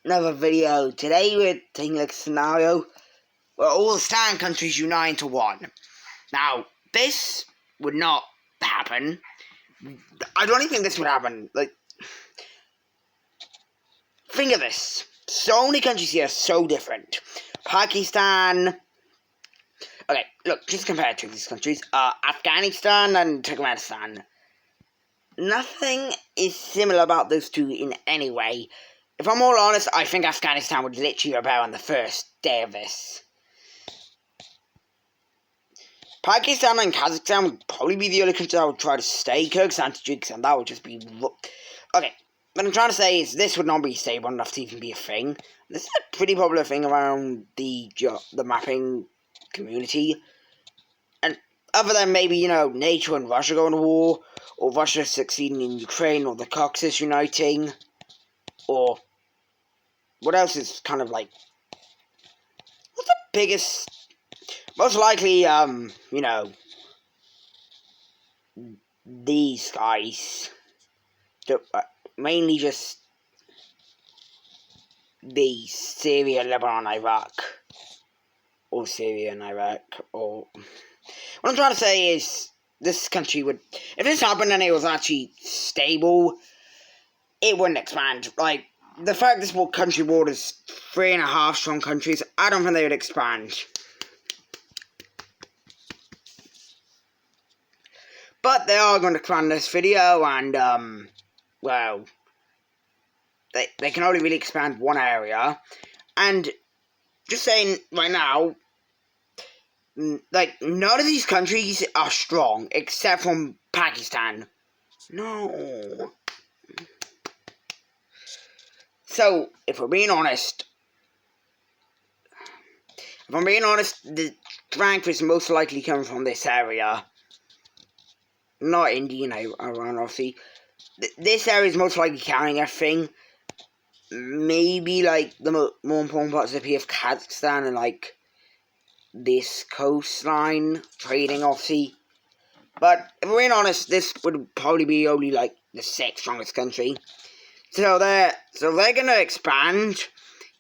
another video. Today we're taking a scenario where all the stand countries unite into one. Now, this would not happen. I don't even think this would happen. Think of this. So many countries here are so different. Pakistan. Okay, look, just compare to these countries. Afghanistan and Turkmenistan. Nothing is similar about those two in any way. If I'm all honest, I think Afghanistan would literally rebel on the first day of this. Pakistan and Kazakhstan would probably be the only countries I would try to stay. Kyrgyzstan, Tajikistan, that would just be... Okay, what I'm trying to say is this would not be stable enough to even be a thing. This is a pretty popular thing around the mapping community. And other than maybe, NATO and Russia going to war, or Russia succeeding in Ukraine, or the Caucasus uniting, or what else is kind of like... What's the biggest... Most likely, these guys. Mainly just the Syria, Lebanon, Iraq. Or Syria and Iraq. Or... What I'm trying to say is, this country would... If this happened and it was actually stable, it wouldn't expand. Like, the fact this country borders 3.5 strong countries, I don't think they would expand. But they are going to expand this video, and, well, they can only really expand one area. And, just saying right now, none of these countries are strong, except from Pakistan. No. So, if I'm being honest, the strength is most likely coming from this area. Not India, Iran, obviously. This area is most likely carrying everything. Maybe, the more important parts of Kazakhstan and, this coastline. Trading, obviously. But, if we're being honest, this would probably be only, the 6th strongest country. So they're gonna expand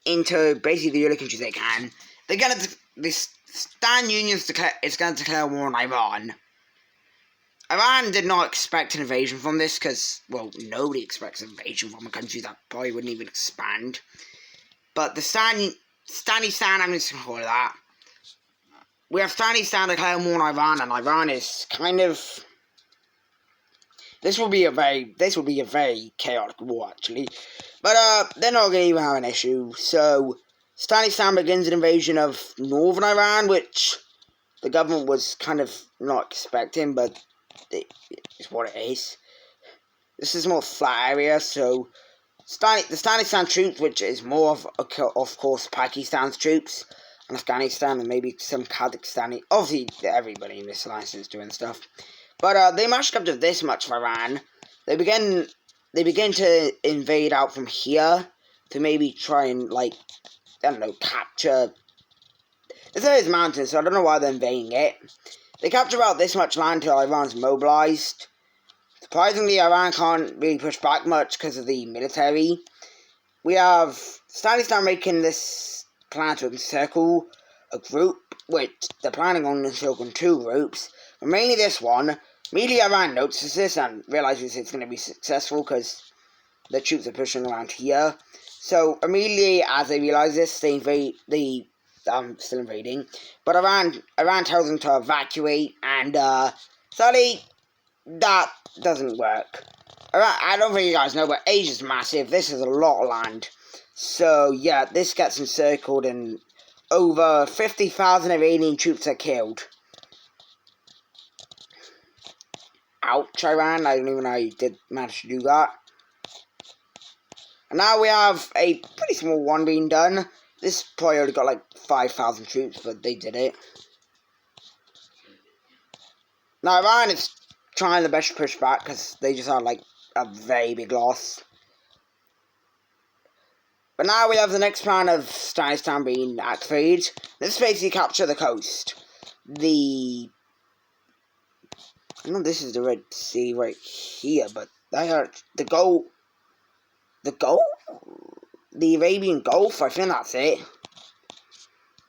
into basically the only countries they can. This Stan Union is gonna declare war on Iran. Iran did not expect an invasion from this because, well, nobody expects an invasion from a country that probably wouldn't even expand. But the Stanistan, I'm just going to call it that. We have Stanistan declaring war on Iran, and Iran is kind of... This will be a very chaotic war, actually. But, they're not going to even have an issue. So, Stanistan begins an invasion of northern Iran, which the government was kind of not expecting, but... It's what it is. This is a more flat area, so the Stanistan troops, which is more of course Pakistan's troops, and Afghanistan, and maybe some Kazakhstani. Obviously, everybody in this alliance is doing stuff, but they managed to come to this much of Iran. They begin to invade out from here to maybe try and capture. This area is mountains, so I don't know why they're invading it. They capture about this much land until Iran's mobilized. Surprisingly, Iran can't really push back much because of the military. We have Stanistan making this plan to encircle a group, which they're planning on encircling 2 groups. But mainly this one. Immediately Iran notices this and realizes it's going to be successful because the troops are pushing around here. So immediately as they realize this, they invade still invading, but Iran tells them to evacuate, and sadly, that doesn't work. I don't think you guys know, but Asia's massive. This is a lot of land, so yeah, this gets encircled, and over 50,000 Iranian troops are killed. Ouch, Iran! I don't even know how you did manage to do that. And now we have a pretty small one being done. This probably only got 5,000 troops, but they did it. Now Iran is trying the best to push back because they just had a very big loss. But now we have the next plan of Stanistan being activated. This is basically capture the coast. I know this is the Red Sea right here, but the goal the Arabian Gulf. I think that's it.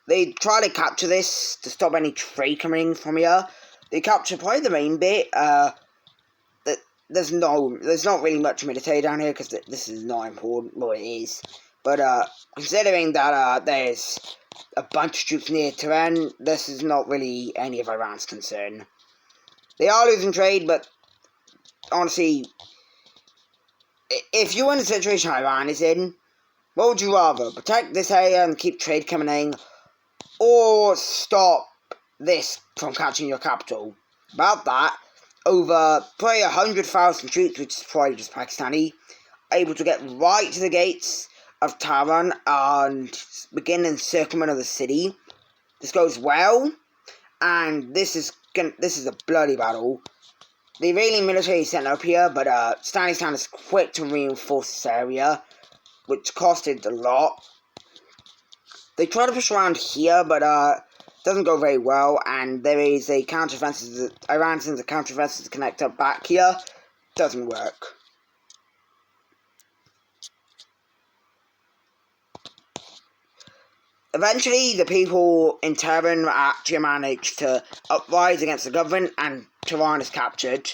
They try to capture this to stop any trade coming from here. They capture probably the main bit. There's not really much military down here because this is not important. Well, it is, but considering that there's a bunch of troops near Tehran, this is not really any of Iran's concern. They are losing trade, but honestly, if you were in the situation Iran is in, what would you rather? Protect this area and keep trade coming in, or stop this from catching your capital? About that, over probably 100,000 troops, which is probably just Pakistani, able to get right to the gates of Tehran and begin encirclement of the city. This goes well, and this is a bloody battle. The Iranian military is sent up here, but Afghanistan is quick to reinforce this area, which costed a lot. They try to push around here, but doesn't go very well, and there is a counteroffensive. Iran sends a counteroffensive to connect up back here. Doesn't work. Eventually, the people in Tehran actually manage to uprise against the government, and Tehran is captured.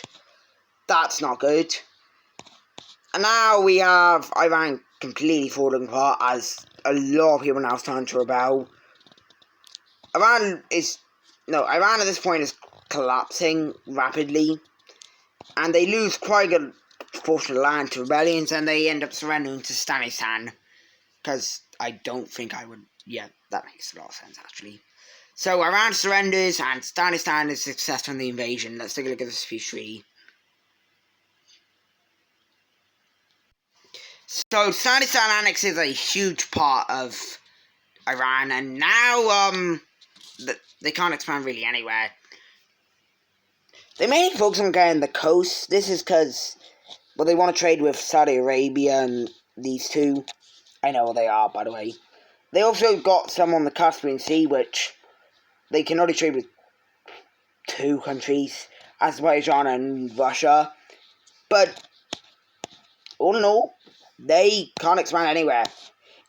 That's not good. And now we have Iran completely falling apart, as a lot of people are now starting to rebel. Iran at this point is collapsing rapidly, and they lose quite a good portion of land to rebellions, and they end up surrendering to Afghanistan, because I don't think I would. Yeah, that makes a lot of sense, actually. So, Iran surrenders, and Afghanistan is successful in the invasion. Let's take a look at the speech treaty. So, Afghanistan annexes a huge part of Iran, and now, they can't expand really anywhere. They mainly focus on getting the coast. This is because, well, they want to trade with Saudi Arabia and these two. I know what they are, by the way. They also got some on the Caspian Sea, which they can only trade with two countries, Azerbaijan and Russia. But, all in all, they can't expand anywhere.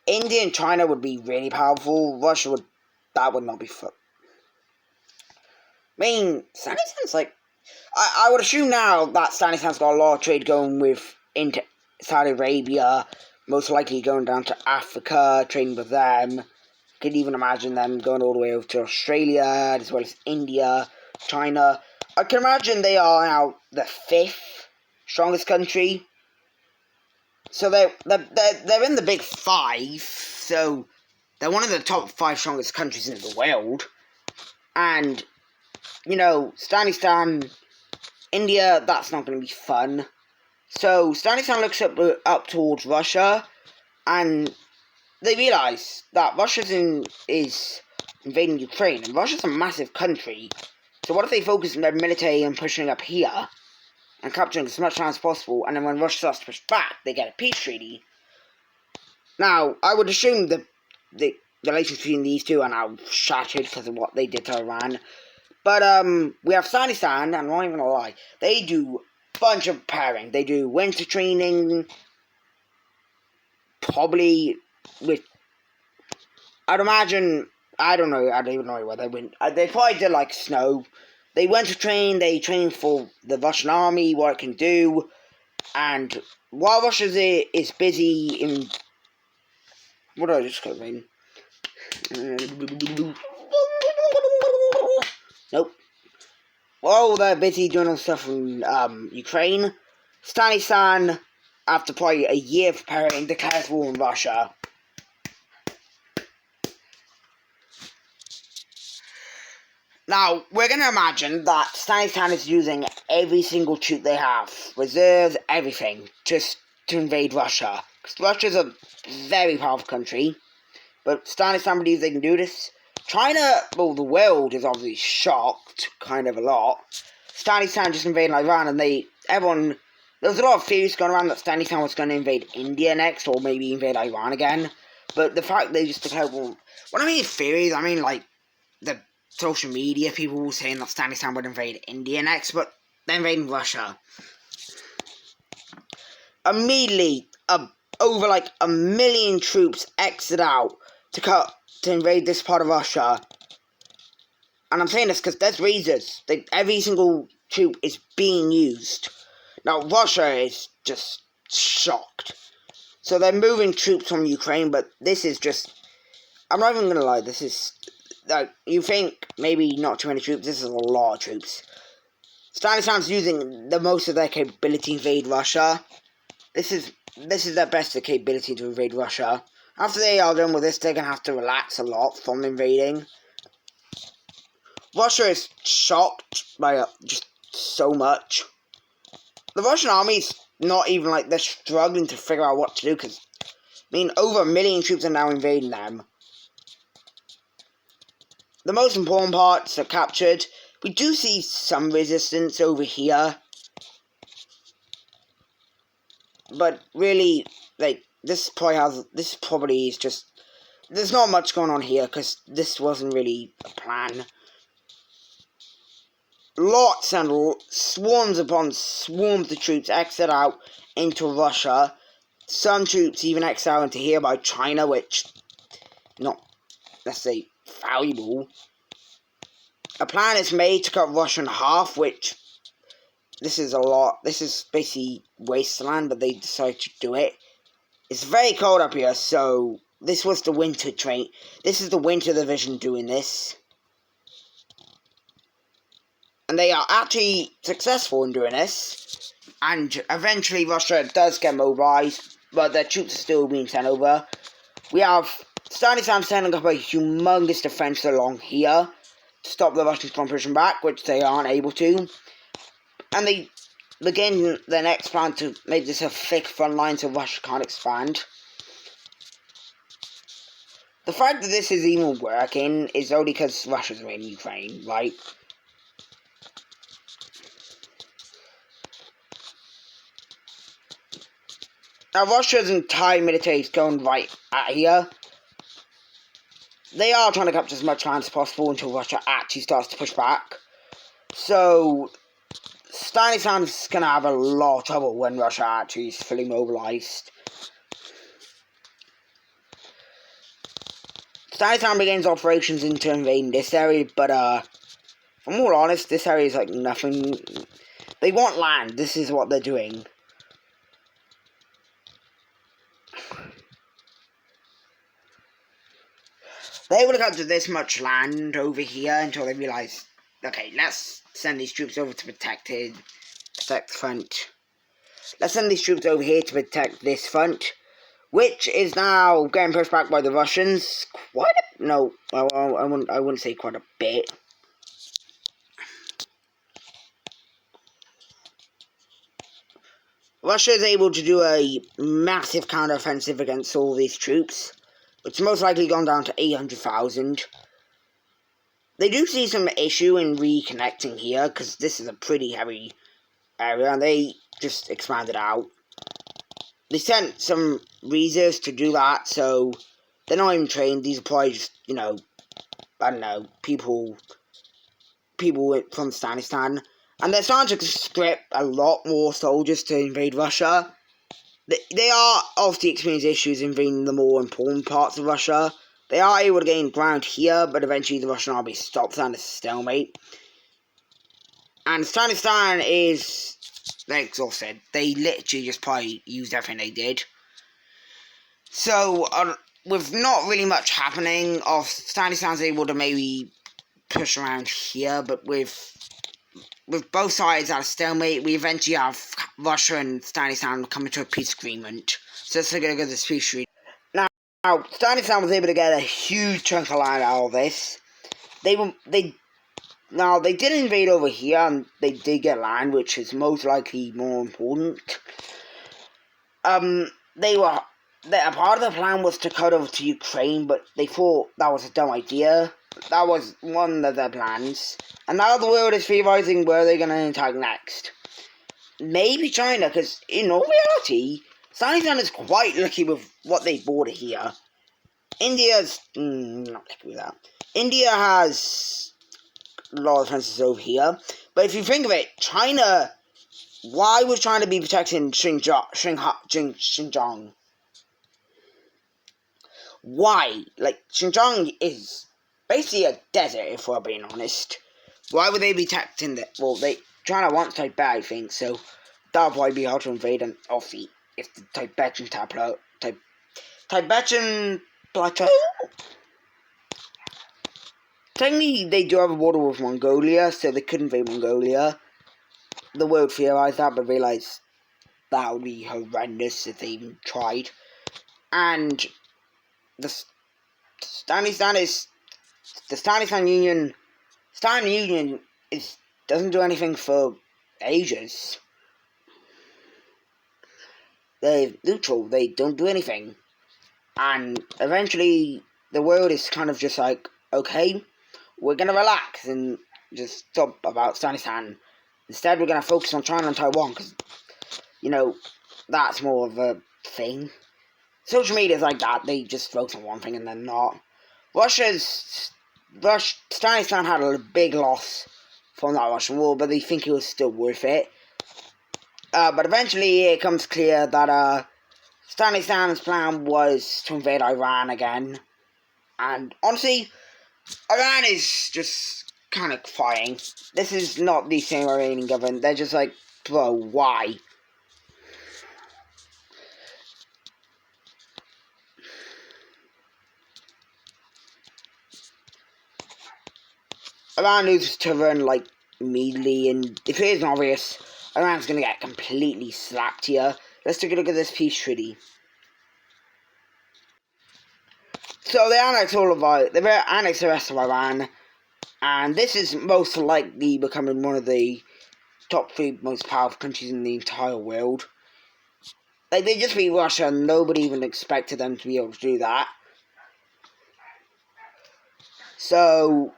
India and China would be really powerful. That would not be fun. I mean, Afghanistan's like... I would assume now that Afghanistan's got a lot of trade going into Saudi Arabia, most likely going down to Africa, trading with them. Could even imagine them going all the way over to Australia, as well as India, China. I can imagine they are now the 5th strongest country. So they're in the big 5, so they're one of the top 5 strongest countries in the world. And, you know, Afghanistan, India, that's not going to be fun. So, Afghanistan looks up towards Russia, and they realise that Russia is invading Ukraine, and Russia's a massive country. So what if they focus on their military and pushing up here, and capturing as much land as possible, and then when Russia starts to push back, they get a peace treaty? Now, I would assume the relations between these two are now shattered because of what they did to Iran. But, we have Afghanistan, and I'm not even gonna lie, they do bunch of preparing. They do winter training, probably with, I'd imagine, I don't even know where they went. They probably did like snow. They winter train, they train for the Russian army, what it can do, and while Russia is busy in, what did I just call it? Nope. While they're busy doing stuff in Ukraine, Afghanistan, after probably a year of preparing, declares war on Russia. Now, we're going to imagine that Afghanistan is using every single troop they have, reserves, everything, just to invade Russia. Because Russia's a very powerful country, but Afghanistan believes they can do this. China, well, the world is obviously shocked, kind of a lot. Afghanistan just invaded Iran, and there was a lot of theories going around that Afghanistan was going to invade India next, or maybe invade Iran again. But the fact they just declared war, when I mean theories, I mean like the social media people saying that Afghanistan would invade India next, but they're invading Russia. Immediately, a over like 1 million troops exit out to invade this part of Russia. And I'm saying this because there's reasons. Every single troop is being used. Now, Russia is just shocked. So they're moving troops from Ukraine, but this is just... I'm not even going to lie, this is... Like, you think maybe not too many troops, this is a lot of troops. Stanislav using the most of their capability to invade Russia. This is their best capability to invade Russia. After they are done with this, they're going to have to relax a lot from invading. Russia is shocked by just so much. The Russian army's not even like, they're struggling to figure out what to do, because, I mean, over 1 million troops are now invading them. The most important parts are captured. We do see some resistance over here. But really, like, this probably is just... There's not much going on here, because this wasn't really a plan. Lots and swarms upon swarms of troops exit out into Russia. Some troops even exit out into here by China, which... not, let's say, valuable. A plan is made to cut Russia in half, which... This is a lot. This is basically wasteland, but they decided to do it. It's very cold up here, so this was the winter train. This is the winter division doing this. And they are actually successful in doing this. And eventually Russia does get mobilized, but their troops are still being sent over. We have Stanislav sending up a humongous defense along here to stop the Russians from pushing back, which they aren't able to. And they begin their next plan to make this a thick front line so Russia can't expand. The fact that this is even working is only because Russia's in Ukraine, right? Now, Russia's entire military is going right at here. They are trying to capture as much land as possible until Russia actually starts to push back. So... Stanislav's going to have a lot of trouble when Russia actually is fully mobilized. Stanislav begins operations into invading this area, but if I'm all honest, this area is like nothing. They want land, this is what they're doing. They would have got to this much land over here until they realize, okay, let's send these troops over to protect the front. Let's send these troops over here to protect this front, which is now getting pushed back by the Russians. I wouldn't say quite a bit. Russia is able to do a massive counter-offensive against all these troops, which most likely gone down to 800,000. They do see some issue in reconnecting here, because this is a pretty heavy area, and they just expanded out. They sent some reserves to do that, so they're not even trained. These are probably just, I don't know, people from Afghanistan. And they're starting to conscript a lot more soldiers to invade Russia. They are obviously experiencing issues invading the more important parts of Russia. They are able to gain ground here, but eventually the Russian army stops at a stalemate. And Afghanistan is, like exhausted. They literally just probably used everything they did. So, with not really much happening, Afghanistan's able to maybe push around here, but with both sides at a stalemate, we eventually have Russia and Afghanistan coming to a peace agreement. So let's look at this peace agreement. Now, Afghanistan was able to get a huge chunk of land out of this. They did invade over here, and they did get land, which is most likely more important. A part of the plan was to cut over to Ukraine, but they thought that was a dumb idea. That was one of their plans. And now the world is theorizing where they're going to attack next. Maybe China, because in all reality, Afghanistan is quite lucky with what they bought here. India's not lucky with that. India has a lot of defenses over here. But if you think of it, China, why was China be protecting Xinjiang? why? Like, Xinjiang is basically a desert, if we're being honest. Why would they be attacking that? Well, China wants Tibet, I think, so that would probably be hard to invade, and obviously, if the Tibetan Plateau. Technically, they do have a border with Mongolia, so they could invade Mongolia. The world theorized that, but realized that would be horrendous if they even tried. And the Stanistan Union doesn't do anything for ages. They're neutral. They don't do anything. And eventually, the world is kind of just like, okay, we're going to relax and just stop about Afghanistan. Instead, we're going to focus on China and Taiwan because, that's more of a thing. Social media is like that. They just focus on one thing and then not. Afghanistan had a big loss from that Russian war, but they think it was still worth it. But eventually, it comes clear that Afghanistan's plan was to invade Iran again. And honestly, Iran is just kind of crying. This is not the same Iranian government. They're just like, bro, why? Iran needs to run, like, immediately, and if it isn't obvious, Iran's gonna get completely slapped here. Let's take a look at this peace treaty. So they annexed the rest of Iran, and this is most likely becoming one of the top 3 most powerful countries in the entire world. Like, they just beat Russia, and nobody even expected them to be able to do that. So,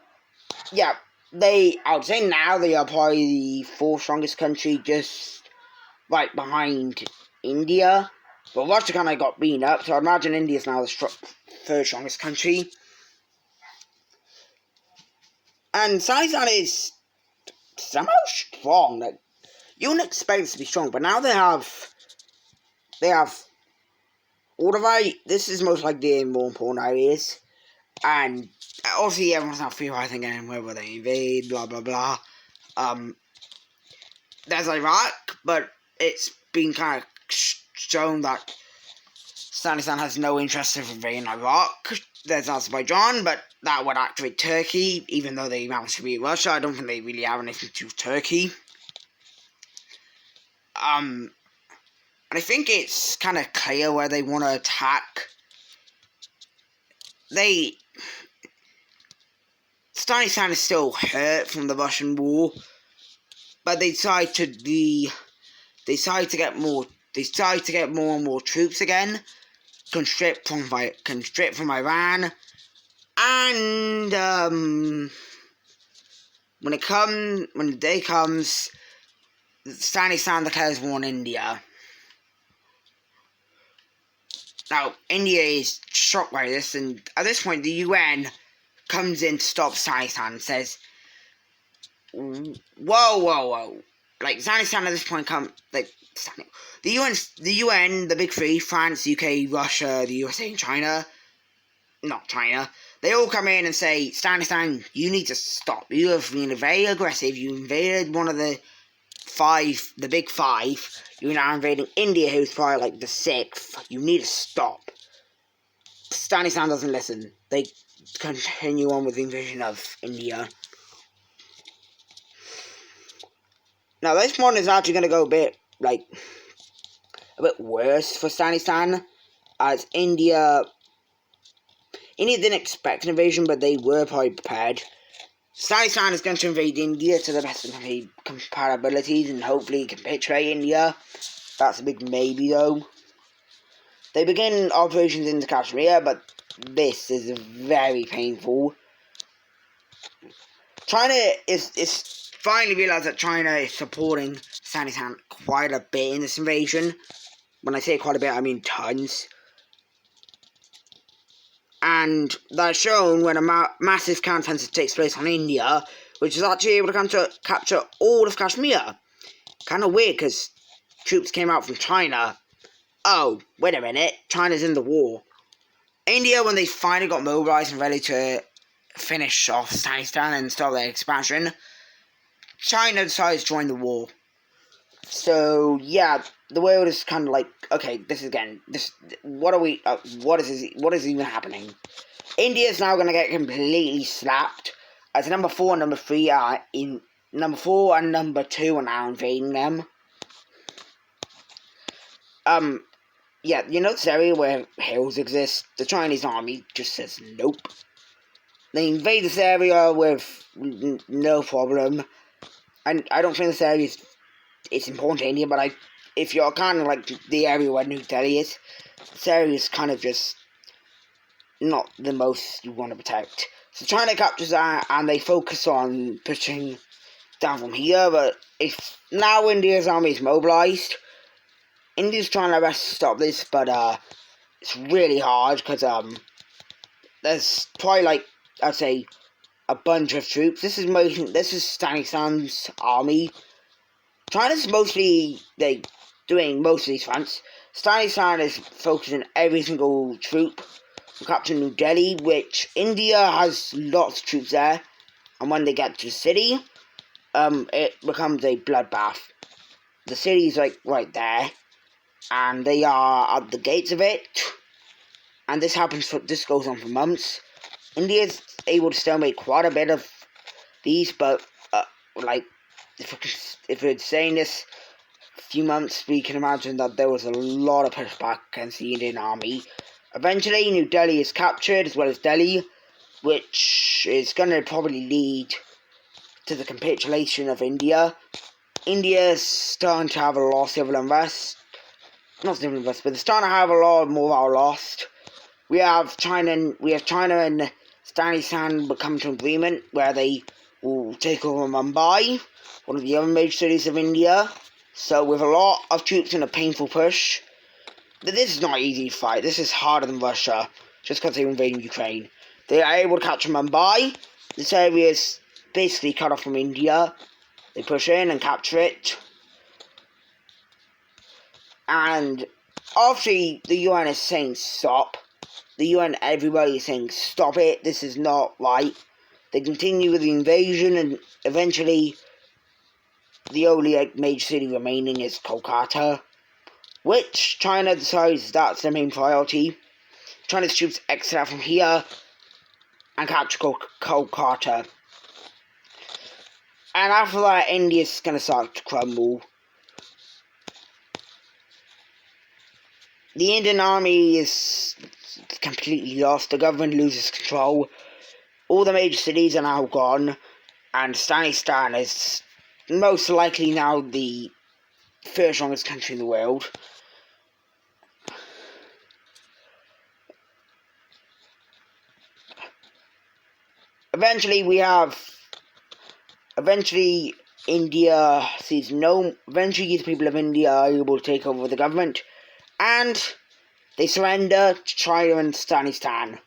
yeah, I would say now they are probably the 4th strongest country, just right behind India. But Russia kind of got beaten up, so I imagine India's now the 3rd strongest country. And Pakistan is somehow strong. Like, you wouldn't expect it to be strong, but now they have all the right. This is most likely the more important areas, and obviously everyone's now theorizing again whether they invade, blah blah blah. There's Iraq, but it's been kind of shown that Afghanistan has no interest in invading Iraq. There's Azerbaijan, but that would activate Turkey, even though they managed to beat Russia. I don't think they really have anything to do with Turkey. And I think it's kind of clear where they want to attack. Afghanistan is still hurt from the Russian war, but they decide to get more and more troops again, constrict from Iran, and when the day comes, Afghanistan declares war on India. Now, India is shocked by this, and at this point, the UN comes in to stop Afghanistan and says, whoa. Like, Afghanistan at this point the UN, the big 3, France, UK, Russia, the USA, and China, not China, they all come in and say, Afghanistan, you need to stop. You have been very aggressive. You invaded one of the big 5. You're now invading India, who's probably like the 6th. You need to stop. Afghanistan doesn't listen. They continue on with the invasion of India. Now, this one is actually going to go a bit worse for Afghanistan, as India didn't expect an invasion, but they were probably prepared. Afghanistan is going to invade India to the best of their compatibilities and hopefully capitulate India. That's a big maybe, though. They begin operations into Kashmir, but this is very painful. China is finally realised that China is supporting Afghanistan quite a bit in this invasion. When I say quite a bit, I mean tons. And that's shown when a massive counteroffensive takes place on India, which is actually able to capture all of Kashmir. Kind of weird, because troops came out from China. Oh, wait a minute, China's in the war. India, when they finally got mobilized and ready to finish off Afghanistan and start their expansion, China decided to join the war. So yeah, the world is kind of like, okay, this is again, this, what are we, what is even happening? India is now going to get completely slapped, as number 4 and number 3 are in, number 4 and number 2 are now invading them. Yeah, you know this area where hills exist? The Chinese army just says nope. They invade this area with no problem. And I don't think this area is, it's important to India, but if you're kind of like the area where New Delhi is, this area is kind of just not the most you want to protect. So China captures that and they focus on pushing down from here, but if now India's army is mobilized, India's trying their best to stop this, but it's really hard because there's probably like, I'd say, a bunch of troops. This is Afghanistan's army. China's mostly doing most of these fronts. Afghanistan is focusing every single troop on capturing New Delhi, which India has lots of troops there. And when they get to the city, it becomes a bloodbath. The city's like right there, and they are at the gates of it. And this goes on for months. India's able to still make quite a bit of these, but like if we're saying this a few months, we can imagine that there was a lot of pushback against the Indian army. Eventually, New Delhi is captured, as well as Delhi, which is going to probably lead to the capitulation of India. India's starting to have a lot of civil unrest. Not civil unrest, but they're starting to have a lot more lost. We have China and Afghanistan come to an agreement where they will take over Mumbai, one of the other major cities of India. So with a lot of troops in a painful push, but this is not easy to fight. This is harder than Russia, just because they're invading Ukraine. They are able to capture Mumbai. This area is basically cut off from India. They push in and capture it. And obviously the UN is saying stop. The UN, everybody is saying stop it, this is not right. They continue with the invasion, and eventually the only major city remaining is Kolkata, which China decides that's their main priority. China's troops exit out from here and capture Kolkata. And after that, India's going to start to crumble. The Indian army is completely lost. The government loses control. All the major cities are now gone. And Afghanistan is most likely now the third strongest country in the world. Eventually India sees eventually the people of India are able to take over the government, and they surrender to China and Afghanistan.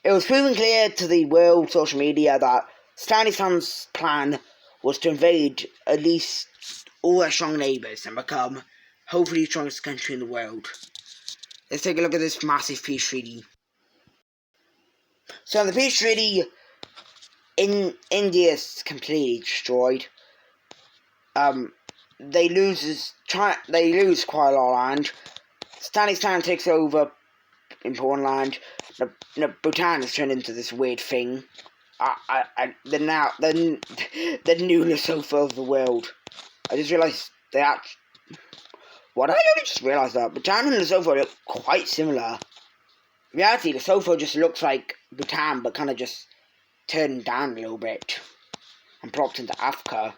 It was proven clear to the world social media that Afghanistan's plan was to invade at least all their strong neighbours and become hopefully the strongest country in the world. Let's take a look at this massive peace treaty. So the peace treaty in India is completely destroyed. They lose quite a lot of land. Afghanistan takes over important land. Bhutan has turned into this weird thing. The new Lesotho of the world. I just realised I only just realised that Bhutan and Lesotho look quite similar. In reality, Lesotho just looks like Bhutan, but kind of just turned down a little bit and plopped into Africa.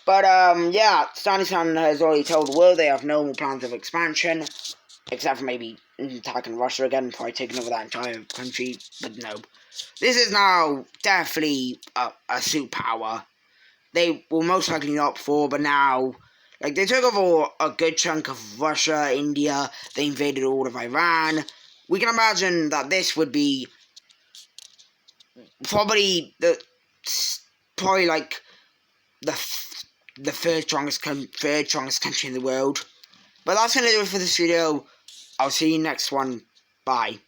But yeah, Afghanistan has already told the world they have no more plans of expansion, except for maybe attacking Russia again, probably taking over that entire country. But no, this is now definitely a superpower. They were most likely not before, but now, like, they took over a good chunk of Russia, India. They invaded all of Iran. We can imagine that this would be probably like the third strongest country in the world. But that's gonna do it for this video. I'll see you next one. Bye.